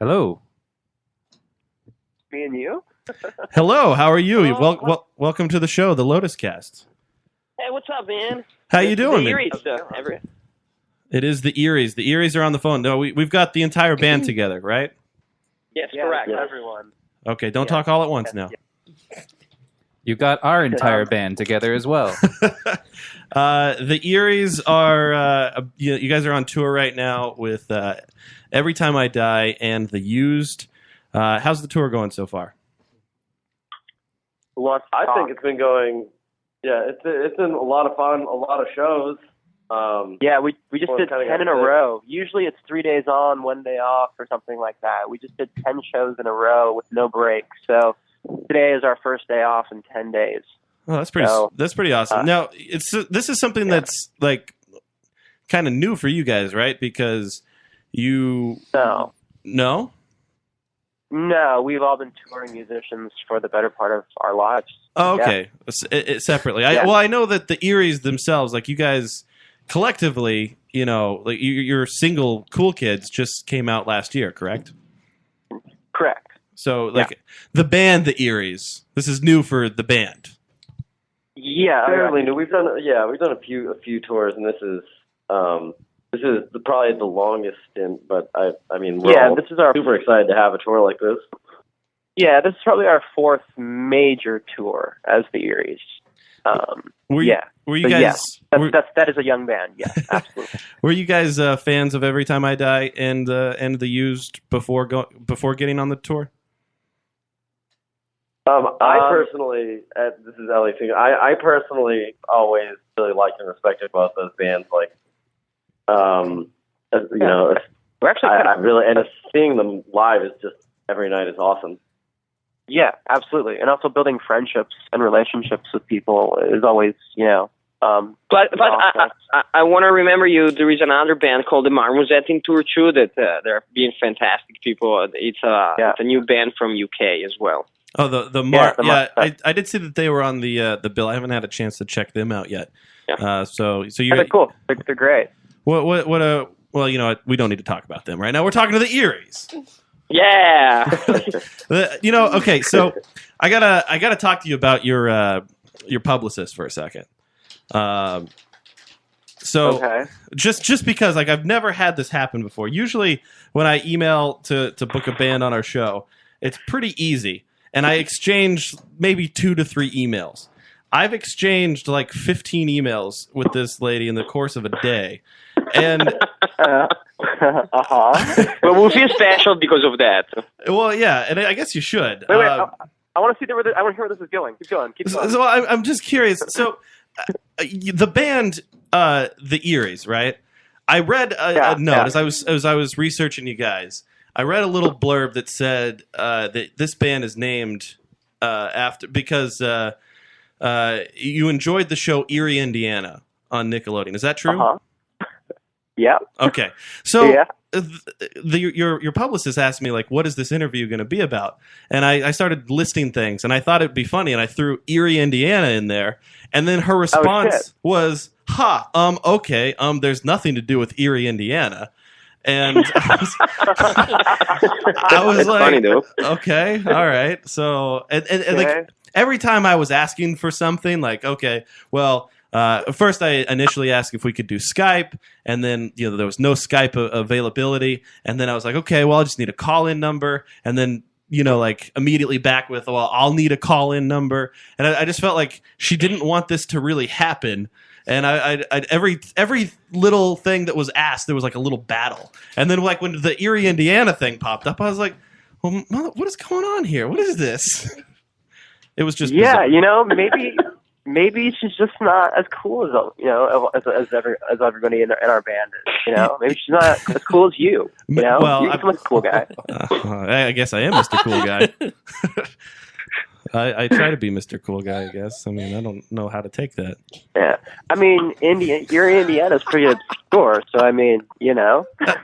Hello. Me and you? Hello, how are you? Hello. Welcome to the show, the Lotuscast. Hey, what's up, man? How you doing, The man? Eeries stuff. It is the Eeries. The Eeries are on the phone. No, we've got the entire band together, right? Yes, Yeah, correct. everyone. Okay, don't Yeah. talk all at once now. You got our entire band together as well. The Eeries are, you guys are on tour right now with Every Time I Die and The Used. How's the tour going so far? Who wants to I talk? think it's been going. Yeah, it's been a lot of fun, a lot of shows. Yeah, we just Well, did kinda 10 in got a sick. row. Usually it's 3 days on, 1 day off, or something like that. We just did 10 shows in a row with no break. So today is our first day off in 10 days. Oh, that's pretty. So, That's pretty awesome. Now, this is something that's like kind of new for you guys, right? Because you No, we've all been touring musicians for the better part of our lives. Oh, Yeah. okay. Separately. Yeah. I know that the Eeries themselves, like you guys collectively, like your single Cool Kids just came out last year, correct? Correct. So, like the band, the Eeries, this is new for the band. Yeah. Fairly new. We've done a few tours, and this is probably the longest stint. But I mean, we're all this is our super excited to have a tour like this. Yeah, this is probably our fourth major tour as the Eeries. Were you So, guys that is a young band. Yeah, absolutely. were you guys fans of Every Time I Die and The Used before getting on the tour? I personally, this is Ellie thinking. I personally always really liked and respected both those bands. Like, We're actually I really, and seeing them live is just every night is awesome. yeah, absolutely, and also building friendships and relationships with people is always, But awesome. I want to remember you. There is another band called the Marmoset in tour too. That they're being fantastic people. It's a new band from UK as well. Oh, I did see that they were on the bill. I haven't had a chance to check them out yet. Yeah. So you're They're cool. They're great. well, you know what? We don't need to talk about them right now. We're talking to the Eeries. Yeah. Okay. So I gotta talk to you about your publicist for a second. Okay. Just because like I've never had this happen before. Usually when I email to book a band on our show, it's pretty easy, and I exchange maybe 2 to 3 emails. I've exchanged like 15 emails with this lady in the course of a day, and But we'll feel special because of that. well, yeah, and I guess you should. Wait. I want to see I want to hear where this is going. Keep going. So I'm just curious. So the band, the Eeries, right? I read a note as I was researching you guys. I read a little blurb that said that this band is named because you enjoyed the show Erie, Indiana on Nickelodeon. Is that true? Uh-huh. Yeah. Okay. So Yeah. Your publicist asked me, like, what is this interview going to be about? And I started listing things, and I thought it'd be funny, and I threw Erie, Indiana in there. And then her response was, okay, there's nothing to do with Erie, Indiana. And I was like, funny, though. okay, all right. So, and like every time I was asking for something, like, okay, well, first I initially asked if we could do Skype, and then there was no Skype availability, and then I was like, okay, well, I'll just need a call-in number, and then like immediately back with, well, I'll need a call-in number, and I just felt like she didn't want this to really happen. And I every little thing that was asked, there was like a little battle. And then like when the Erie, Indiana thing popped up, I was like, well, what is going on here? What is this? It was just bizarre. maybe she's just not as cool as everybody in our band is. Maybe she's not as cool as you. Well, you're a cool guy. I guess I am Mr. Cool Guy. I try to be Mr. Cool Guy, I guess. I mean, I don't know how to take that. Yeah. I mean, Erie, Indiana is pretty obscure, so I mean,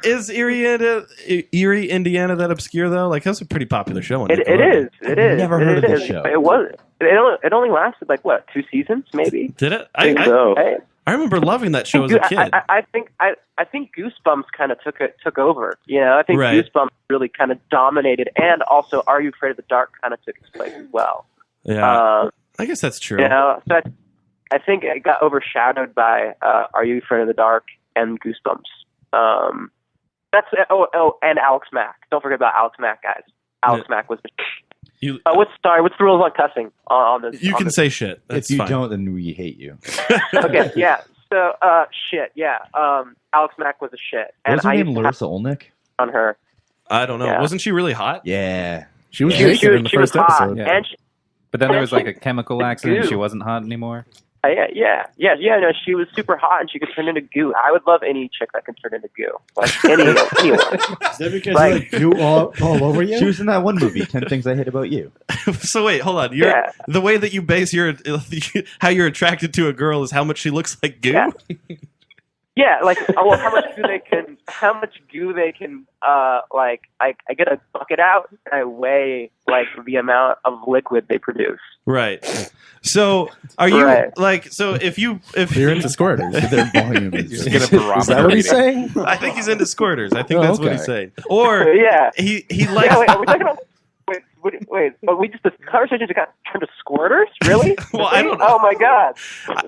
Is Erie, Indiana that obscure, though? Like, that's a pretty popular show. It is. Never heard of this show. It was. It only lasted, like, what, 2 seasons, maybe? Did it? I think so. Right? I remember loving that show as a kid. I think Goosebumps kind of took over. You know, I think Right. Goosebumps really kind of dominated, and also Are You Afraid of the Dark kind of took its place as well. Yeah, I guess that's true. You know, so I think it got overshadowed by Are You Afraid of the Dark and Goosebumps. And Alex Mack. Don't forget about Alex Mack, guys. Alex Mack was the what's the rules on cussing on this? You can say shit. That's if you fine. don't, then we hate you. Okay, yeah. So, shit, yeah. Alex Mack was a shit. And What's her I name, used to Larissa Olnick? on her. I don't know. Yeah. Wasn't she really hot? Yeah. She was She naked in the first was hot, episode. Yeah. and But then there was like a chemical accident. Goo. She wasn't hot anymore. yeah. No, she was super hot, and she could turn into goo. I would love any chick that can turn into goo, like anyone. Is that because Like- you all over you? She was in that one movie, 10 Things I Hate About You. So wait, hold on. The way that you base how you're attracted to a girl is how much she looks like goo. Yeah. Yeah, like how much goo they can like I get a bucket out and I weigh like the amount of liquid they produce. Right. So are you Right. like so if You're into squirters. Their volume is Just get a barometer Is that what he's reading. saying? I think he's into squirters. I think Oh, that's what okay. he's saying. Or Yeah. he likes Yeah, wait, are we talking about wait, but the conversation just got turned to squirters? Really? Well, I don't know. Oh my god.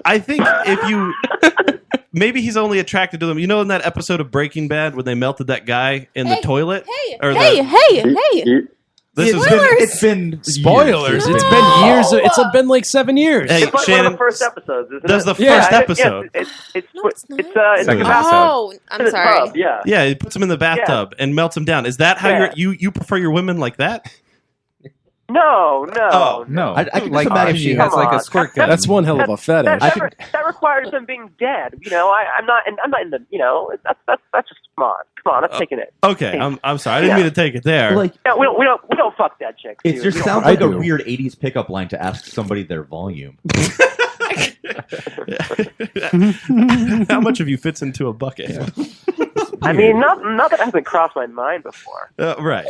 I think if you maybe he's only attracted to them. You know, in that episode of Breaking Bad when they melted that guy in the toilet? Or Hey! This is it's been Spoilers. years. It's been years. It's been like 7 years. Hey, It's like Shannon, one of the first episodes, isn't that's it? the first episode. It's Second about episode. Oh, I'm in the sorry. tub, yeah. Yeah, he puts him in the bathtub and melts him down. Is that how Yeah. you prefer your women like that? No. Oh, No, I can like just imagine she you- has like Come a on. squirt gun. That's one hell of a fetish. That requires them being dead. You know, I'm not in the. You know, that's just come on. That's taking it. Okay, I'm sorry. I didn't mean to take it there. Like, Yeah, we don't fuck dead chicks. it dude. just We don't sounds I like a do. weird 80s pickup line to ask somebody their volume. How much of you fits into a bucket? I mean, not that hasn't crossed my mind before. Right.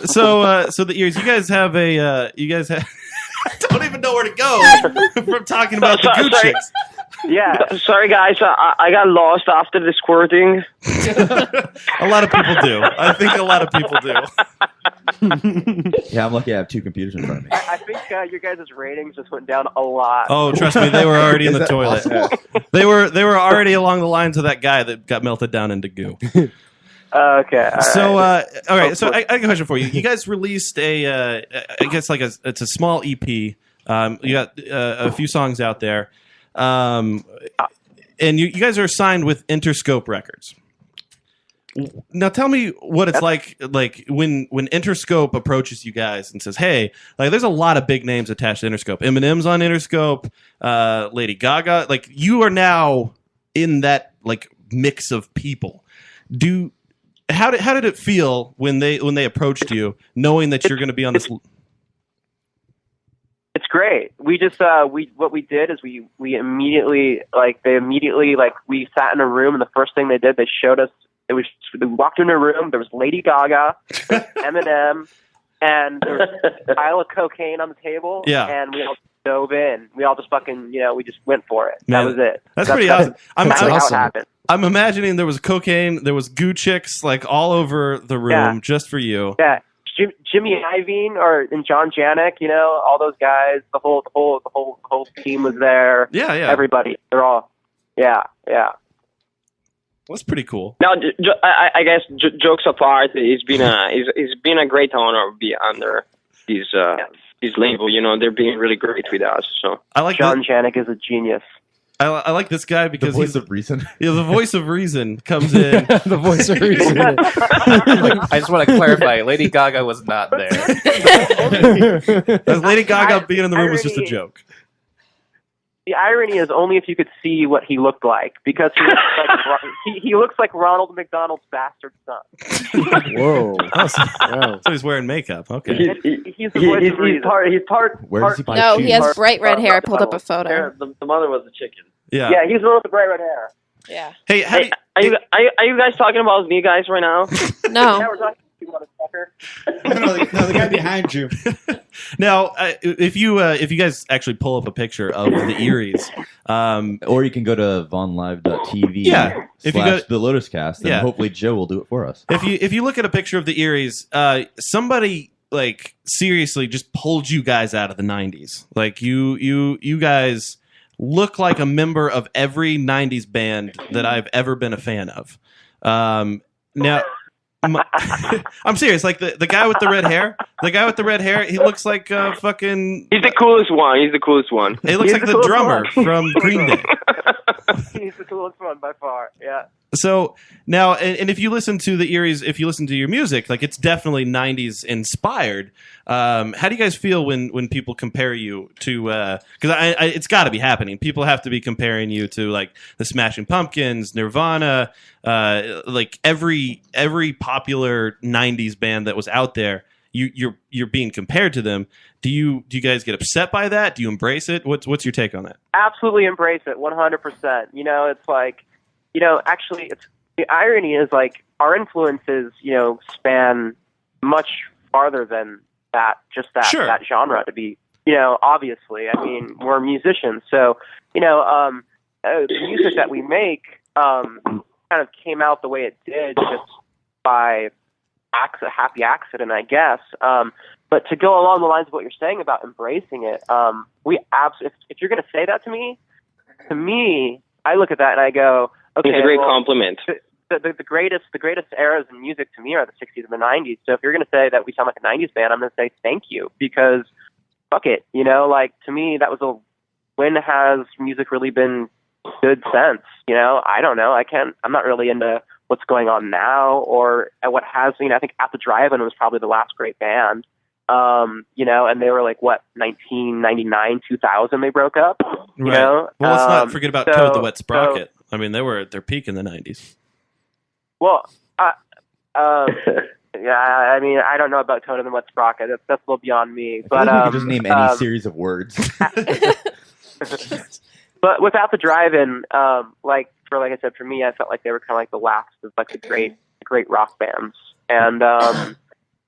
So the Eeries, you guys have I don't even know where to go from talking about the goo Sorry. chicks. Yeah. Sorry, guys. I got lost after the squirting. A lot of people do. I think a lot of people do. Yeah, I'm lucky I have two computers in front of me. I think your guys' ratings just went down a lot. Oh, trust me, they were already in Is the that toilet. awesome? They were already along the lines of that guy that got melted down into goo. Okay. All So, right. all right. So, I got a question for you. You guys released I guess it's a small EP. You got a few songs out there, and you guys are signed with Interscope Records. Now, tell me what it's like when Interscope approaches you guys and says, "Hey, like, there's a lot of big names attached to Interscope. Eminem's on Interscope, Lady Gaga. Like, you are now in that like mix of people. How did it feel when they approached you, knowing that you're going to be on this? It's great. We just what we did is we immediately we sat in a room, and the first thing they did, they showed us. We walked into a room. There was Lady Gaga, Eminem, and there was a pile of cocaine on the table. Yeah. And we all dove in. We all just fucking we just went for it. Man, that was it. That's pretty awesome. That's how awesome. it happened. I'm imagining there was cocaine, there was goo chicks like all over the room just for you. Yeah. Jimmy Iovine and John Janik, all those guys, the whole team was there. Yeah. Everybody, they're all, yeah. That's pretty cool. Now, I guess jokes apart, it's been a great honor to be under this label. They're being really great with us. So I like John Janik is a genius. I like this guy The because voice of reason. the voice of reason comes in. The voice of reason. I just want to clarify, Lady Gaga was not there. As Lady Gaga being in the room was just a joke. The irony is only if you could see what he looked like, because he looks like Ronald McDonald's bastard son. Whoa. Wow. So he's wearing makeup. Okay. He's the voice of reason. part. Where does he buy No, shoes? he has bright red hair. I pulled up a photo. The mother was a chicken. Yeah. Yeah, he's the one with the bright red hair. Yeah. Hey, how do you- are you guys talking about me, guys, right now? Yeah, No. we're talking to you, motherfucker. No, the guy behind you. Now, if you guys actually pull up a picture of the Eeries, Or you can go to vonlive.tv. Yeah, if you go- the Lotuscast, and Yeah. hopefully Joe will do it for us. if you look at a picture of the Eeries, somebody like seriously just pulled you guys out of the '90s. Like you guys look like a member of every '90s band that I've ever been a fan of. Now. I'm serious. Like the guy with the red hair, he looks like fucking. He's the coolest one. He's the coolest one. He looks He's like the the coolest drummer one. from Green Day. He's the coolest one by far. Yeah. So now, and if you listen to the Eeries, if you listen to your music, like it's definitely '90s inspired. How do you guys feel when people compare you to? Because it's got to be happening. People have to be comparing you to like the Smashing Pumpkins, Nirvana, like every popular '90s band that was out there. You're being compared to them. Do you guys get upset by that? Do you embrace it? What's your take on that? Absolutely embrace it, 100%. You know, it's like, you know, actually, it's the irony is like our influences, you know, span much farther than that, just that Sure. that genre. To be, you know, obviously, I mean, we're musicians, so you know, the music that we make kind of came out the way it did just by happy accident, I guess. But to go along the lines of what you're saying about embracing it, if you're going to say that to me, I look at that and I go, okay, It's a great well, compliment. the greatest eras in music to me are the 60s and the 90s. So if you're going to say that we sound like a 90s band, I'm going to say thank you, because fuck it, you know, like to me that was when has music really been good since? You know, I don't know. I'm not really into what's going on now or what has, you know, I think At the Drive-In was probably the last great band. You know, and they were like, what, 1999, 2000 they broke up? You Right. know? Well, let's not forget about so- Toad the Wet Sprocket. so- I mean, they were at their peak in the '90s. Well, yeah, I mean, I don't know about Toad and the Wet Sprocket. That's a little beyond me. I But feel like we could just name any series of words. But without the drive-in, like I said, for me, I felt like they were kind of like the last of like the great rock bands. And I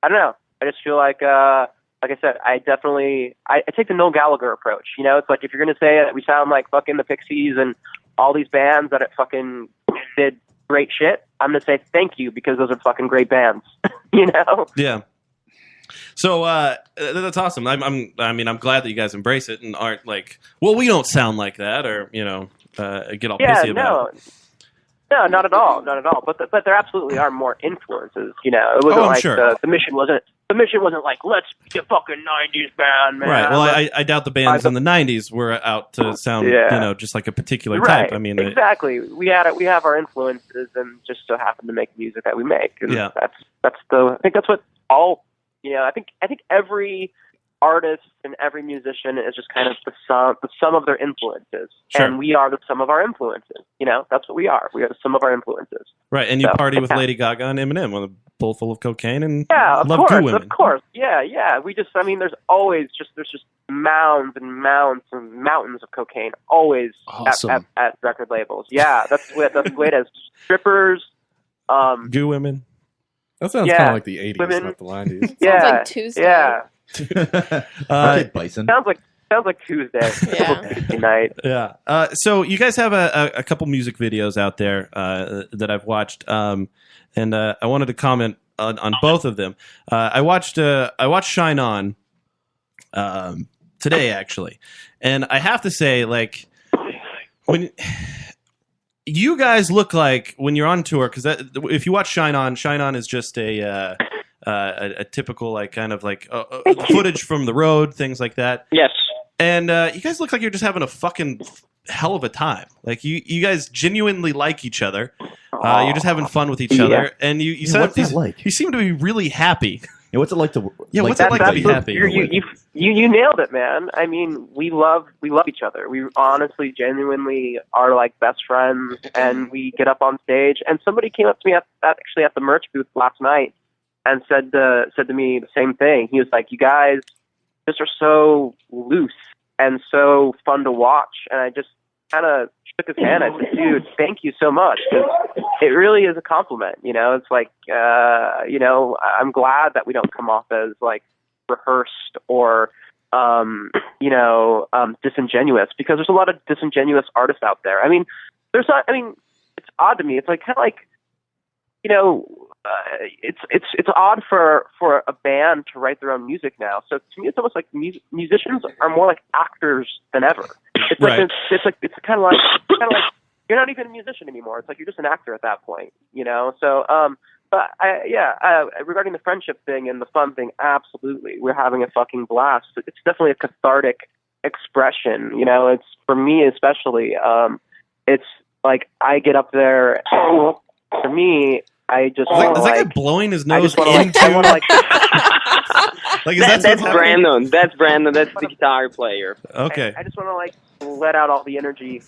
don't know. I just feel like I said, I take the Noel Gallagher approach. You know, it's like if you're gonna say that we sound like fucking the Pixies and all these bands that it fucking did great shit, I'm gonna say thank you because those are fucking great bands. You know? Yeah. So that's awesome. I mean, I'm glad that you guys embrace it and aren't like, well, we don't sound like that, or you know, get all pissy about it. No, not at all, not at all. But there absolutely are more influences. You know, it wasn't I'm like sure. the mission wasn't. The mission wasn't like, let's be a fucking 90s band, man. Right. Well, I doubt the bands in the '90s were out to sound, Yeah. you know, just like a particular Right. type. I mean, exactly. We have our influences, and just so happen to make music that we make. And Yeah. I think that's what all. You know, I think every artist and every musician is just kind of the sum of their influences, Sure. and we are the sum of our influences. You know, that's what we are. We are the sum of our influences. right. And you So, party with yeah. Lady Gaga and Eminem with a bowl full of cocaine and Yeah, of love course, Goo women. of course. Yeah. We just, I mean, there's just mounds and mounds and mountains of cocaine always Awesome. at record labels. Yeah, that's the way it is. Strippers. Goo women. That sounds Yeah. kind of like the 80s, Women. not the 90s. Yeah, Sounds like Tuesday. Yeah, Okay, Bison. sounds like Tuesday. Yeah. Tuesday night. Yeah. So you guys have a couple music videos out there that I've watched, and I wanted to comment on both of them. I watched Shine On today actually, and I have to say, like, when you guys look like when you're on tour, because if you watch Shine On is just a typical like kind of like footage from the road, things like that. Yes. And you guys look like you're just having a fucking hell of a time. Like you guys genuinely like each other. You're just having fun with each other, and you Yeah, sound, what's that like? you seem to be really happy. Yeah, what's it like to? Yeah, what's it like to be That's- happy? You nailed it, man. I mean, we love each other. We honestly, genuinely are like best friends, and we get up on stage. And somebody came up to me at the merch booth last night and said to me the same thing. He was like, "You guys just are so loose and so fun to watch." And I just kind of shook his hand. I said, "Dude, thank you so much." 'Cause it really is a compliment. You know, it's like, you know, I'm glad that we don't come off as like rehearsed or disingenuous, because there's a lot of disingenuous artists out there. I mean, there's not. I mean, it's odd to me. It's like kind of like, it's odd for a band to write their own music now. So to me, it's almost like musicians are more like actors than ever. It's Right. like it's kind of like you're not even a musician anymore. It's like you're just an actor at that point, So, but regarding the friendship thing and the fun thing, absolutely, we're having a fucking blast. It's definitely a cathartic expression. It's for me especially. It's like I get up there. And for me, I just Is that guy blowing his nose into? Like, is that's Brandon. That's Brandon. That's the guitar player. Okay. I just want to let out all the energy,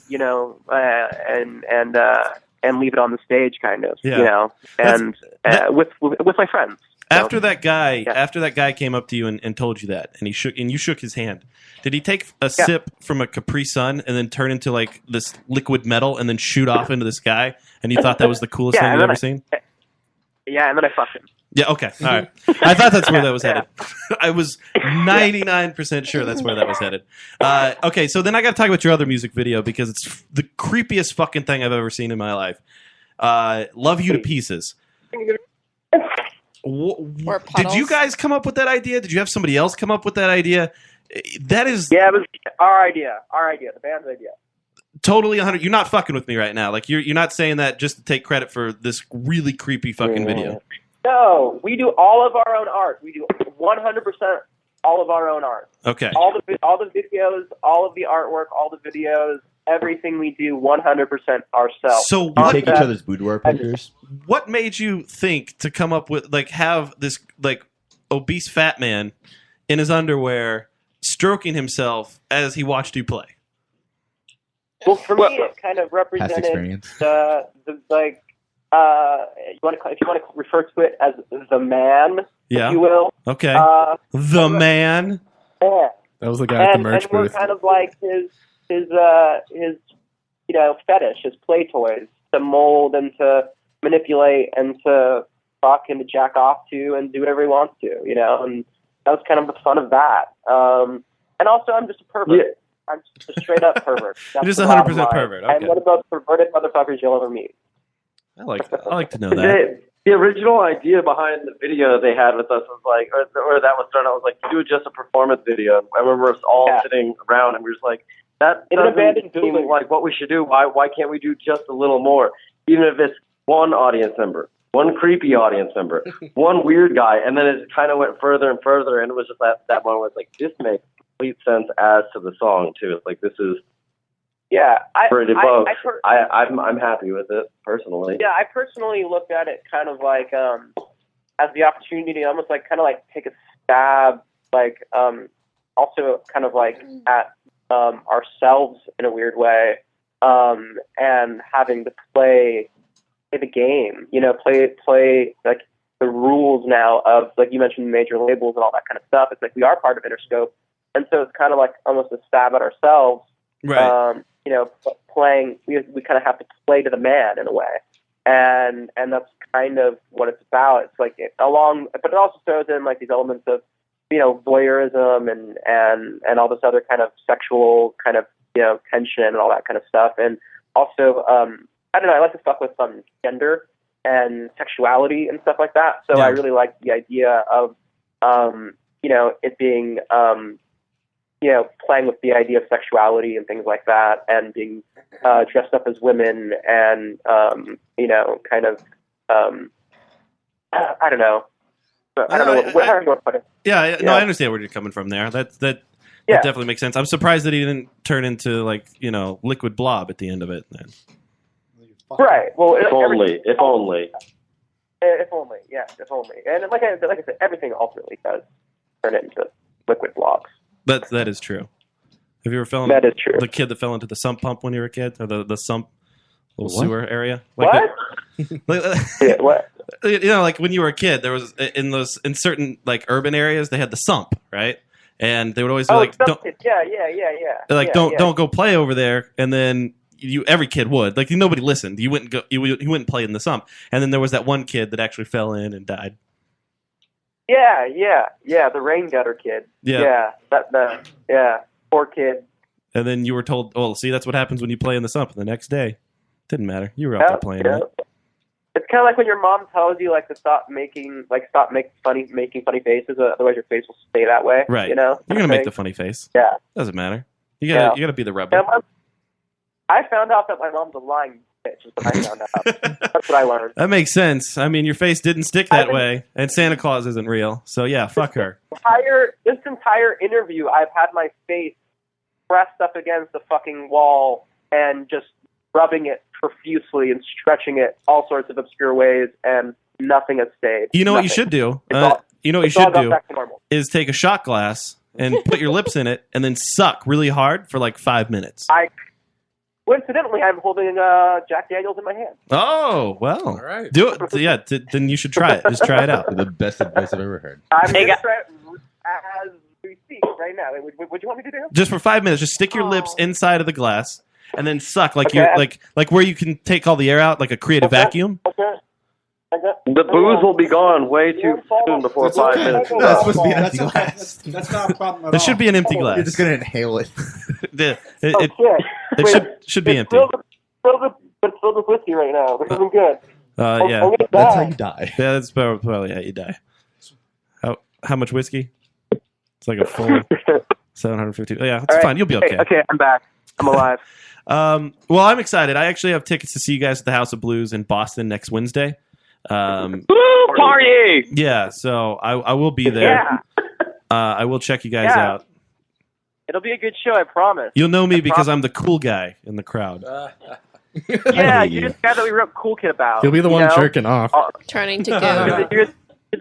and leave it on the stage, kind of, and with my friends. After that guy came up to you and told you that, and you shook his hand. Did he take a sip from a Capri Sun and then turn into like this liquid metal and then shoot off into the sky? And you thought that was the coolest thing you've ever seen? Yeah, and then I fucked him. Yeah, okay. All right. I thought that's where that was headed. I was 99% sure that's where that was headed. Okay, so then I got to talk about your other music video, because it's the creepiest fucking thing I've ever seen in my life. Love You to Pieces. Did you guys come up with that idea? Did you have somebody else come up with that idea? That is... Yeah, it was our idea, the band's idea. Totally 100. You're not fucking with me right now. Like, you're not saying that just to take credit for this really creepy fucking video. No, we do all of our own art. We do 100% all of our own art. Okay. All the videos, all of the artwork, all the videos, everything we do 100% ourselves. So you take each other's boudoir pictures? What made you think to come up with, like, have this, like, obese fat man in his underwear stroking himself as he watched you play? Well, for me, it kind of represented the like, if you want to refer to it as the man, if you will. Okay. The man. Yeah. That was the guy at the merch and booth. we're kind of like his fetish, his play toys to mold and to manipulate and to fuck and to jack off to and do whatever he wants to, and that was kind of the fun of that. And also, I'm just a pervert. Yeah. I'm just a straight up pervert. You're just 100% pervert. Okay. I'm one of the most perverted motherfuckers you'll ever meet. I like to know that. The original idea behind the video they had with us was like, or that was started. I was like, do just a performance video. I remember us all sitting around and we were just like, that doesn't seem like what we should do. Why can't we do just a little more? Even if it's one audience member, one creepy audience member, one weird guy, and then it kind of went further and further, and it was just that moment where it's like, this makes complete sense as to the song too. It's like, this is I'm happy with it personally. Yeah, I personally looked at it kind of like as the opportunity, almost like kind of like take a stab, like also kind of like at ourselves in a weird way, and having to play the game, play like the rules now of, like you mentioned, major labels and all that kind of stuff. It's like we are part of Interscope, and so it's kind of like almost a stab at ourselves. Right. Playing, we kind of have to play to the man in a way, and that's kind of what it's about. It's like but it also throws in like these elements of, voyeurism and all this other kind of sexual kind of, tension and all that kind of stuff. And also, I don't know, I like to fuck with gender and sexuality and stuff like that. So I really like the idea of, it being, playing with the idea of sexuality and things like that, and being dressed up as women, and kind of, I don't know. I don't know how you want to put it. Yeah, no, I understand where you're coming from there. That definitely makes sense. I'm surprised that he didn't turn into liquid blob at the end of it. Then. Right. Well, if only. If only. And like I said, everything ultimately does turn it into liquid blobs. That is true. Have you ever fell? That is true. The kid that fell into the sump pump when you were a kid, or the sump little sewer area. What? What? Like when you were a kid, there was in certain like urban areas they had the sump, right? And they would always be like, "Don't." Don't go play over there. And then every kid would, like, nobody listened. You wouldn't go. You wouldn't play in the sump. And then there was that one kid that actually fell in and died. Yeah, the rain gutter kid. Yeah. Poor kid. And then you were told, "Oh, see, that's what happens when you play in the sump." The next day, didn't matter. You were out there playing, right? It's kind of like when your mom tells you like to stop making funny faces, otherwise your face will stay that way. Right. You know, You're gonna make the funny face. Yeah. Doesn't matter. You gotta be the rebel. Yeah, I found out that my mom's a lying bitch. Is what I found out. That's what I learned. That makes sense. I mean, your face didn't stick that way, and Santa Claus isn't real. So yeah, fuck her. This entire interview, I've had my face pressed up against the fucking wall and just rubbing it profusely and stretching it all sorts of obscure ways, and nothing has stayed. You know what you should do? Is take a shot glass and put your lips in it, and then suck really hard for like 5 minutes. Coincidentally, I'm holding Jack Daniels in my hand. Oh, well. All right. Do it. Yeah, then you should try it. Just try it out. The best advice I've ever heard. I'm going to try it as we speak right now. What do you want me to do? Just for 5 minutes, just stick your lips inside of the glass and then suck like you're like where you can take all the air out, like a creative vacuum. Okay. The booze will be gone way too soon before 5 minutes. That's supposed to be an empty glass. That's not a problem at all. That should be an empty glass. You're just gonna inhale it. It should be empty. It's filled with whiskey right now. This isn't good. Yeah. That's how you die. Yeah, that's probably how you die. How much whiskey? It's like a full 750. Oh, yeah, it's fine. You'll be okay. Okay, I'm back. I'm alive. Well, I'm excited. I actually have tickets to see you guys at the House of Blues in Boston next Wednesday. Woo, party! Yeah, so I will be there. Yeah. I will check you guys out. It'll be a good show, I promise. You'll know me because I'm the cool guy in the crowd. Yeah, you're the guy that we wrote Cool Kid about. He'll be the one jerking off. Turning to go. You're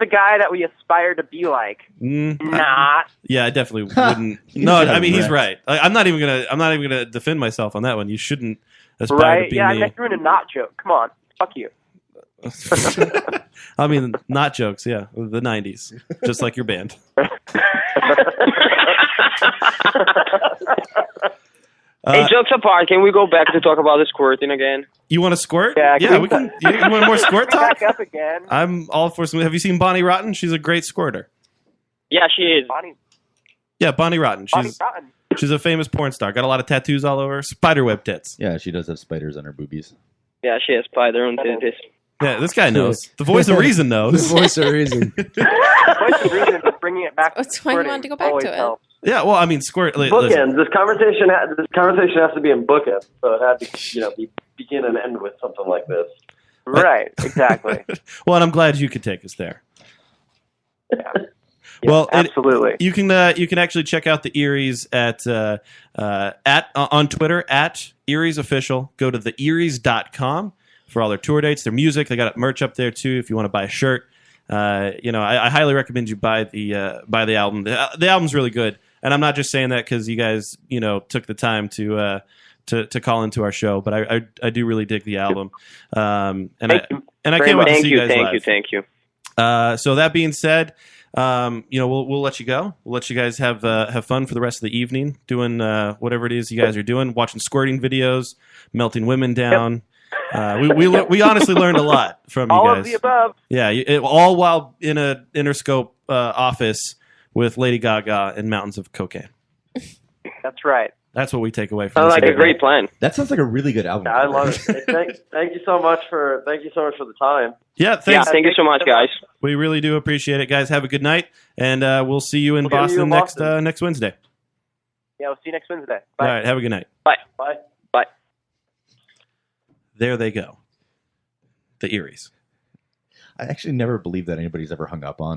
the guy that we aspire to be like. Not. Yeah, I definitely wouldn't. No, I mean he's right. I'm not even gonna defend myself on that one. You shouldn't aspire to be me. Yeah, I threw in a not joke. Come on, fuck you. I mean, not jokes. Yeah, the '90s, just like your band. Hey, jokes apart, can we go back to talk about the squirting again? You want to squirt? Yeah, we can. You want more squirt talk? Back up again. I'm all for some. Have you seen Bonnie Rotten? She's a great squirter. Yeah, she is. Bonnie Rotten. She's a famous porn star. Got a lot of tattoos all over. Spiderweb tits. Yeah, she does have spiders on her boobies. Yeah, she has spider on titties. Yeah, this guy knows. The voice of reason knows. The voice of reason. The voice of reason is bringing it back. That's why you wanted to go back to it. Helps. Yeah, well, I mean, squirt. Bookends. This conversation has to be in bookends, so it had to, begin and end with something like this. Right. Exactly. Well, and I'm glad you could take us there. Yeah. Well, absolutely. You can actually check out the Eeries on Twitter at Eeries Official. Go to theeeries.com for all their tour dates, their music. They got merch up there too if you want to buy a shirt. I highly recommend you buy the album. The album's really good, and I'm not just saying that because you guys took the time to call into our show, but I do really dig the album. I can't wait to see you guys live. Thank you. So that being said, we'll let you go. We'll let you guys have fun for the rest of the evening, doing whatever it is you guys are doing, watching squirting videos, melting women down. Yep. We honestly learned a lot from you guys. All of the above. Yeah, all while in a Interscope office with Lady Gaga and mountains of cocaine. That's right. That's what we take away from. Sounds like a great plan. That sounds like a really good album. Yeah, I love it. Thank you so much for the time. Yeah, thanks. Yeah, thank you so much, guys. We really do appreciate it, guys. Have a good night, and we'll see you in Boston next Wednesday. Yeah, we'll see you next Wednesday. Bye. All right, have a good night. Bye. Bye. Bye. There they go. The Eeries. I actually never believed that anybody's ever hung up on